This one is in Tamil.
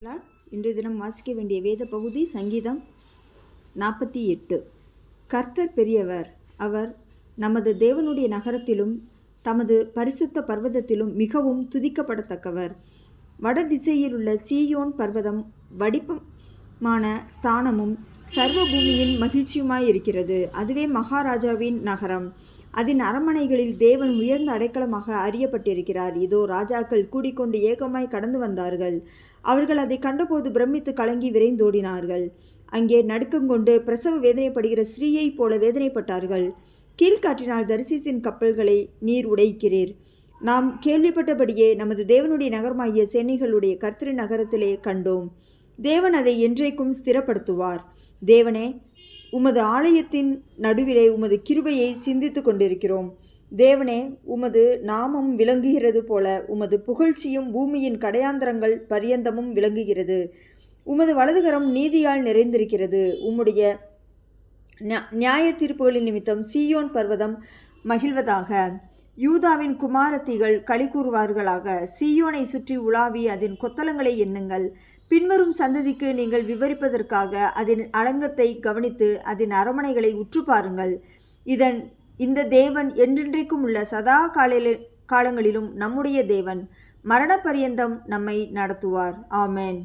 இன்றைய தினம் வாசிக்க வேண்டிய வேத பகுதி சங்கீதம் 48. கர்த்தர் பெரியவர், அவர் நமது தேவனுடைய நகரத்திலும் தமது பரிசுத்த பர்வதத்திலும் மிகவும் துதிக்கப்படத்தக்கவர். வட திசையில் உள்ள சீயோன் பர்வதம் வடிவமான ஸ்தானமும் சர்வ பூமியின் மகிழ்ச்சியுமாயிருக்கிறது. அதுவே மகாராஜாவின் நகரம். அதன் அரண்மனைகளில் தேவன் உயர்ந்த அடைக்கலமாக அறியப்பட்டிருக்கிறார். இதோ ராஜாக்கள் கூடிக்கொண்டு ஏகமாய் கடந்து வந்தார்கள். அவர்கள் அதை கண்டபோது பிரமித்து கலங்கி விரைந்தோடினார்கள். அங்கே நடுக்கங்கொண்டு பிரசவ வேதனைப்படுகிற ஸ்திரீயைப் போல வேதனைப்பட்டார்கள். கீழ்காற்றினால் தரிசிசின் கப்பல்களை நீர் உடைக்கிறீர். நாம் கேள்விப்பட்டபடியே நமது தேவனுடைய நகரமாகிய சேனைகளுடைய கர்த்தரின் நகரத்திலே கண்டோம். தேவன் அதை என்றைக்கும் ஸ்திரப்படுத்துவார். தேவனே, உமது ஆலயத்தின் நடுவிலே உமது கிருபையை சிந்தித்து கொண்டிருக்கிறோம். தேவனே, உமது நாமம் விளங்குகிறது போல உமது புகழ்ச்சியும் பூமியின் கடையாந்தரங்கள் பரியந்தமும் விளங்குகிறது. உமது வலதுகரம் நீதியால் நிறைந்திருக்கிறது. உம்முடைய நியாய தீர்ப்புகளின் நிமித்தம் சீயோன் பர்வதம் மகிழ்வதாக. யூதாவின் குமாரத்திகள் களி கூறுவார்களாக. சீயோனை சுற்றி உலாவி அதன் கொத்தளங்களை எண்ணுங்கள். பின்வரும் சந்ததிக்கு நீங்கள் விவரிப்பதற்காக அதன் அலங்கத்தை கவனித்து அதன் அரண்மனைகளை உற்று பாருங்கள். இந்த தேவன் என்றென்றைக்கும் உள்ள சதா காலங்களிலும் நம்முடைய தேவன். மரண பரியந்தம் நம்மை நடத்துவார். ஆமென்.